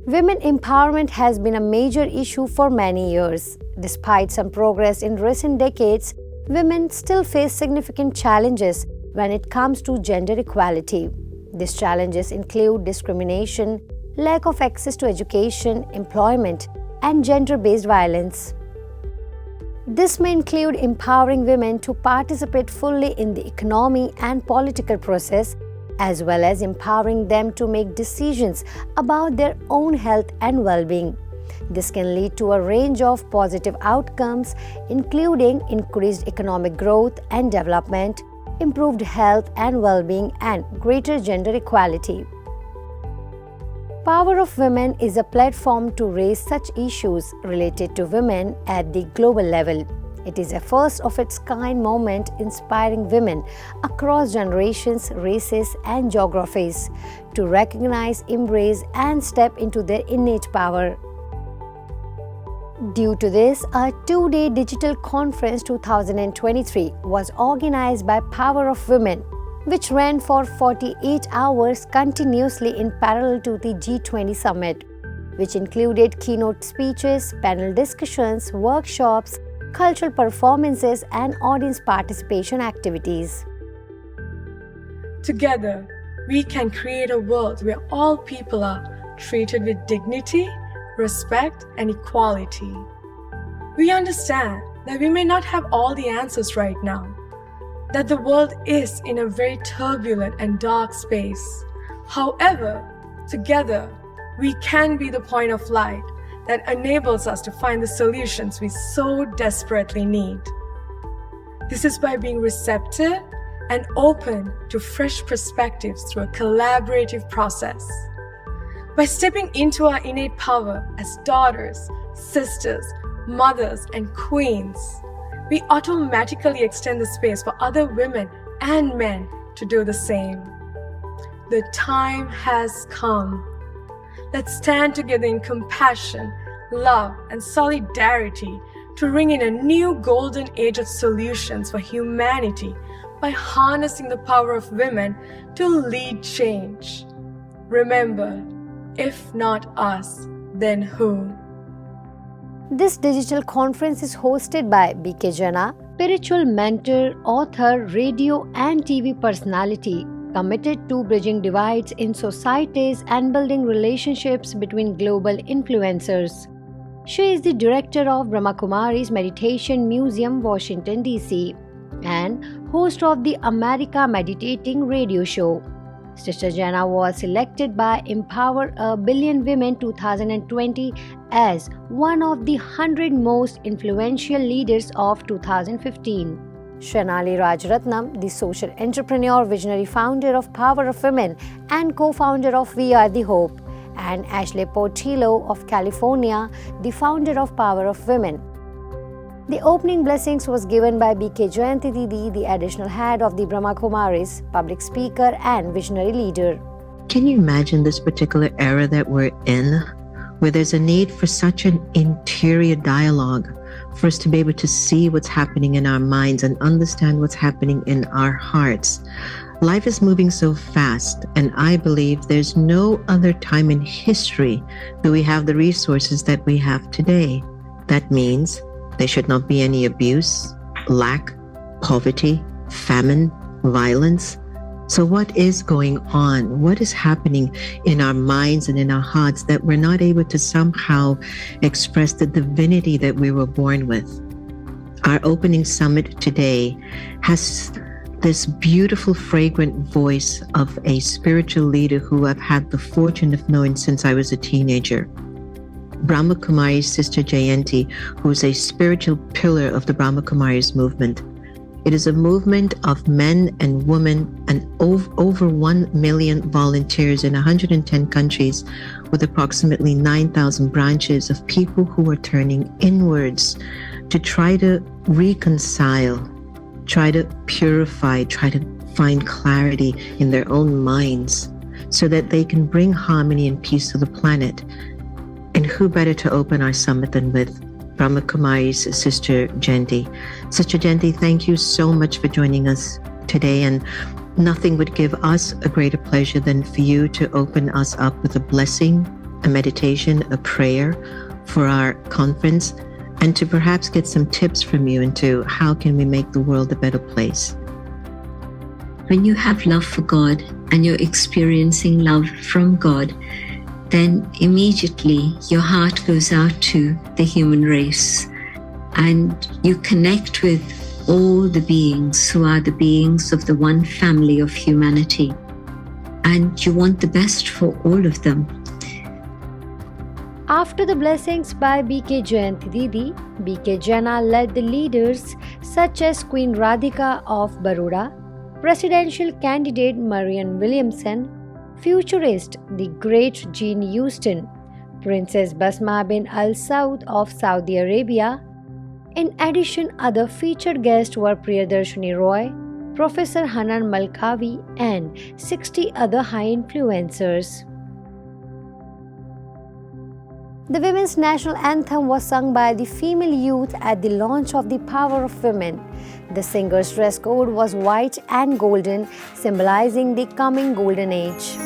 Women empowerment has been a major issue for many years. Despite some progress in recent decades, women still face significant challenges when it comes to gender equality. These challenges include discrimination, lack of access to education, employment, and gender-based violence. This may include empowering women to participate fully in the economy and political process, as well as empowering them to make decisions about their own health and well-being. This can lead to a range of positive outcomes, including increased economic growth and development, improved health and well-being, and greater gender equality. Power of Women is a platform to raise such issues related to women at the global level. It is a first-of-its-kind moment inspiring women across generations, races, and geographies to recognize, embrace, and step into their innate power. Due to this, a two-day digital conference 2023 was organized by Power of Women, which ran for 48 hours continuously in parallel to the G20 summit, which included keynote speeches, panel discussions, workshops, cultural performances, and audience participation activities. Together, we can create a world where all people are treated with dignity, respect, and equality. We understand that we may not have all the answers right now, that the world is in a very turbulent and dark space. However, together, we can be the point of light that enables us to find the solutions we so desperately need. This is by being receptive and open to fresh perspectives through a collaborative process. By stepping into our innate power as daughters, sisters, mothers, and queens, we automatically extend the space for other women and men to do the same. The time has come. Let's stand together in compassion, love, and solidarity to ring in a new golden age of solutions for humanity by harnessing the power of women to lead change. Remember, if not us, then who? This digital conference is hosted by B.K. Jana, spiritual mentor, author, radio and TV personality, committed to bridging divides in societies and building relationships between global influencers. She is the director of Brahma Kumaris Meditation Museum, Washington, D.C., and host of the America Meditating radio show. Sister Jana was selected by Empower a Billion Women 2020 as one of the 100 most influential leaders of 2015. Shanali Rajaratnam, the social entrepreneur, visionary founder of Power of Women and co-founder of We Are the Hope, and Ashley Portillo of California, the founder of Power of Women. The opening blessings was given by B.K. Jayanti Didi, the additional head of the Brahma Kumaris, public speaker and visionary leader. Can you imagine this particular era that we're in, where there's a need for such an interior dialogue, for us to be able to see what's happening in our minds and understand what's happening in our hearts? Life is moving so fast, and I believe there's no other time in history that we have the resources that we have today. That means there should not be any abuse, lack, poverty, famine, violence. So what is going on? What is happening in our minds and in our hearts that we're not able to somehow express the divinity that we were born with? Our opening summit today has this beautiful, fragrant voice of a spiritual leader who I've had the fortune of knowing since I was a teenager. Brahma Kumaris Sister Jayanti, who is a spiritual pillar of the Brahma Kumaris movement. It is a movement of men and women and over 1 million volunteers in 110 countries, with approximately 9,000 branches of people who are turning inwards to try to reconcile, try to purify, try to find clarity in their own minds so that they can bring harmony and peace to the planet. And who better to open our summit than with Brahma Kumaris Sister Jayanti. Sister Jayanti, thank you so much for joining us today, and nothing would give us a greater pleasure than for you to open us up with a blessing a meditation, a prayer for our conference, and to perhaps get some tips from you into how can we make the world a better place. When you have love for God and you're experiencing love from God, then immediately your heart goes out to the human race and you connect with all the beings who are the beings of the one family of humanity. And you want the best for all of them. After the blessings by B.K. Jayanti Didi, B.K. Jana led the leaders such as Queen Radhika of Baroda, presidential candidate Marianne Williamson, futurist the great Jean Houston, Princess Basma bin Al Saud of Saudi Arabia. In addition, other featured guests were Priyadarshini Roy, Professor Hanan Malkavi, and 60 other high influencers. The Women's National Anthem was sung by the female youth at the launch of the Power of Women. The singers' dress code was white and golden, symbolizing the coming golden age.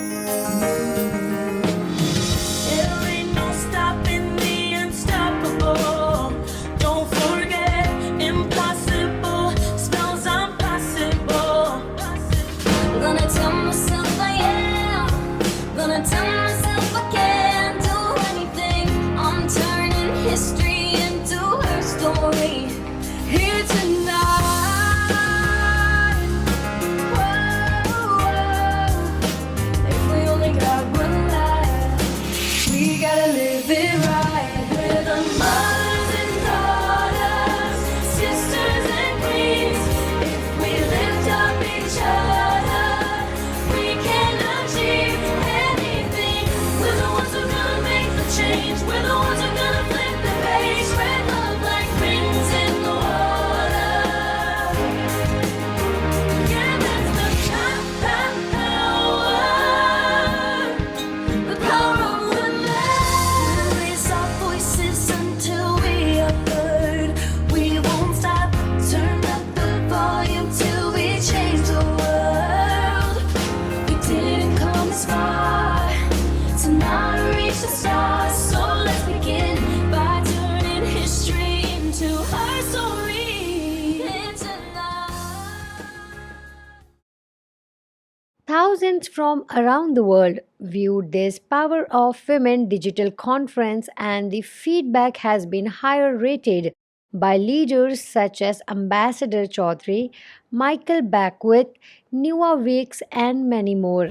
Thousands from around the world viewed this Power of Women digital conference, and the feedback has been higher rated by leaders such as Ambassador Chaudhary, Michael Beckwith, Nuwa Weeks, and many more.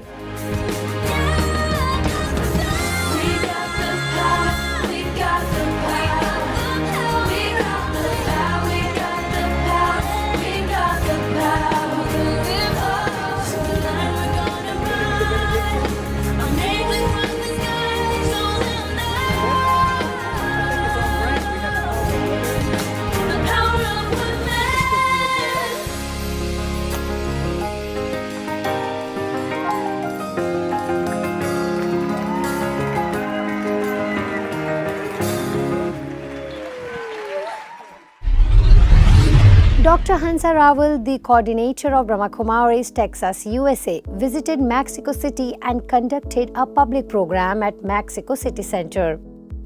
Dr. Hansa Raval, the coordinator of Brahma Kumaris, Texas, USA, visited Mexico City and conducted a public program at Mexico City Center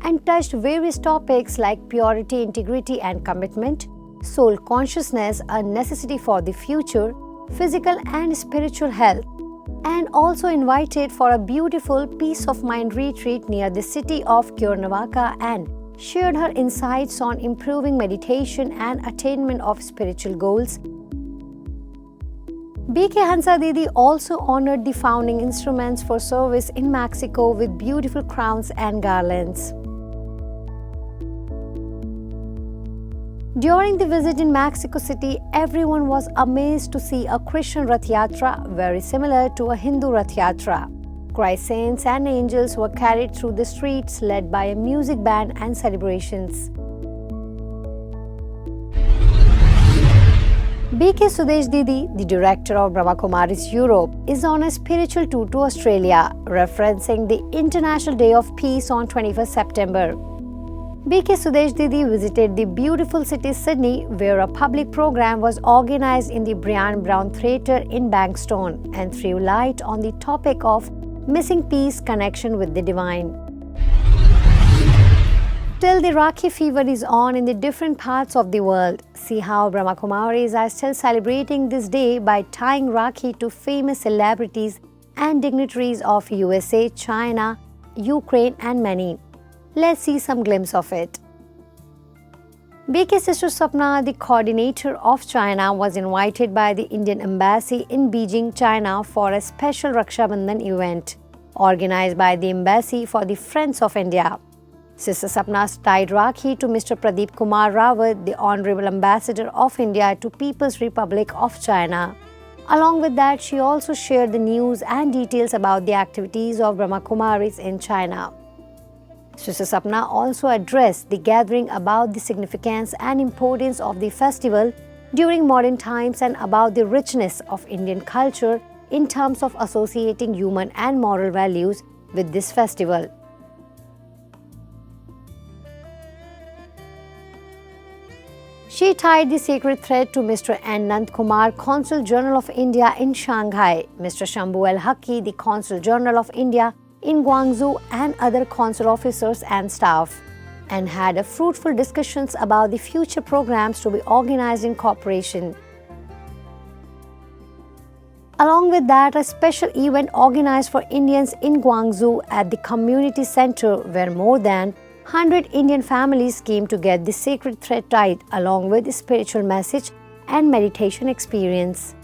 and touched various topics like purity, integrity, and commitment, soul consciousness, a necessity for the future, physical and spiritual health, and also invited for a beautiful peace of mind retreat near the city of Cuernavaca and shared her insights on improving meditation and attainment of spiritual goals. B.K. Hansa Didi also honored the founding instruments for service in Mexico with beautiful crowns and garlands. During the visit in Mexico City, everyone was amazed to see a Christian Rath Yatra very similar to a Hindu Rath Yatra. Christ saints and angels were carried through the streets led by a music band and celebrations. B.K. Sudesh Didi, the director of Brahma Kumaris Europe, is on a spiritual tour to Australia, referencing the International Day of Peace on 21st September. B.K. Sudesh Didi visited the beautiful city Sydney, where a public program was organized in the Brian Brown Theatre in Bankstown and threw light on the topic of missing peace, connection with the divine. Still, the Rakhi fever is on in the different parts of the world. See how Brahma Kumaris are still celebrating this day by tying Rakhi to famous celebrities and dignitaries of USA, China, Ukraine and many. Let's see some glimpse of it. BK Sister Sapna, the coordinator of China, was invited by the Indian Embassy in Beijing, China for a special Raksha Bandhan event organized by the Embassy for the Friends of India. Sister Sapna tied Rakhi to Mr. Pradeep Kumar Rawat, the Honorable Ambassador of India to People's Republic of China. Along with that, she also shared the news and details about the activities of Brahma Kumaris in China. Sister Sapna also addressed the gathering about the significance and importance of the festival during modern times and about the richness of Indian culture in terms of associating human and moral values with this festival. She tied the sacred thread to Mr. N. Nand Kumar, Consul General of India in Shanghai, Mr. Shambhu L. Haqqi, the Consul General of India in Guangzhou, and other consul officers and staff, and had a fruitful discussions about the future programs to be organized in cooperation. Along with that, a special event organized for Indians in Guangzhou at the community center where more than 100 Indian families came to get the sacred thread tied along with the spiritual message and meditation experience.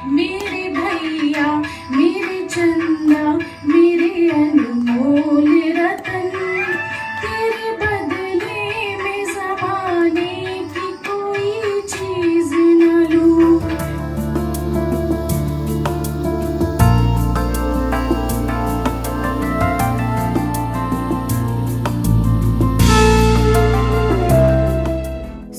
मेरे भैया मेरे चंदा मेरे अनमोल रतन तेरे बदले में ज़माने की कोई चीज़ न लूं.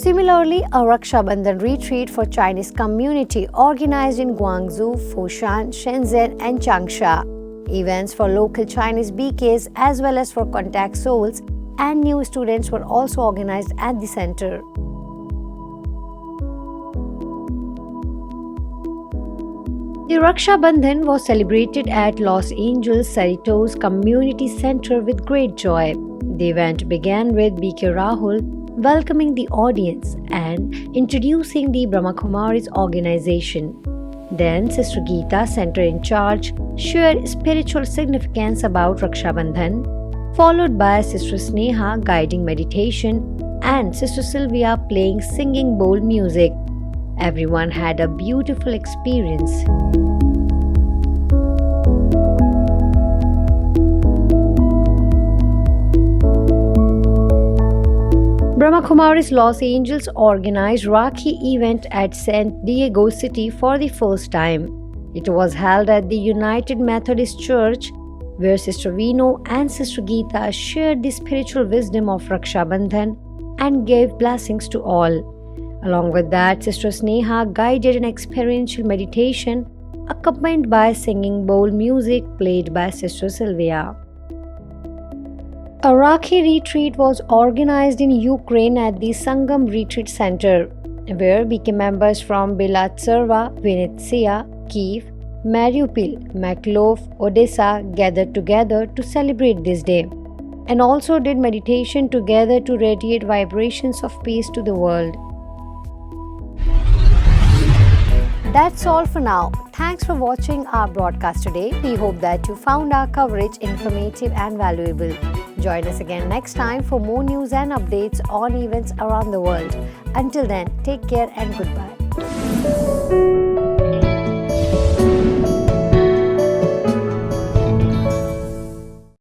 Similarly, a Raksha Bandhan retreat for Chinese community organized in Guangzhou, Foshan, Shenzhen and Changsha. Events for local Chinese BKs as well as for contact souls and new students were also organized at the center. The Raksha Bandhan was celebrated at Los Angeles Cerritos Community Center with great joy. The event began with BK Rahul welcoming the audience and introducing the Brahma Kumaris organization. Then Sister Geeta, center in charge, shared spiritual significance about Raksha Bandhan, followed by Sister Sneha guiding meditation and Sister Sylvia playing singing bowl music. Everyone had a beautiful experience. Brahma Kumaris Los Angeles organized Rakhi event at San Diego City for the first time. It was held at the United Methodist Church, where Sister Vino and Sister Geeta shared the spiritual wisdom of Raksha Bandhan and gave blessings to all. Along with that, Sister Sneha guided an experiential meditation accompanied by singing bowl music played by Sister Sylvia. A Rakhi retreat was organized in Ukraine at the Sangam Retreat Center, where BK members from Bilatsarva, Vinnytsia, Kiev, Mariupol, Maklov, Odessa gathered together to celebrate this day, and also did meditation together to radiate vibrations of peace to the world. That's all for now. Thanks for watching our broadcast today. We hope that you found our coverage informative and valuable. Join us again next time for more news and updates on events around the world. Until then, take care and goodbye.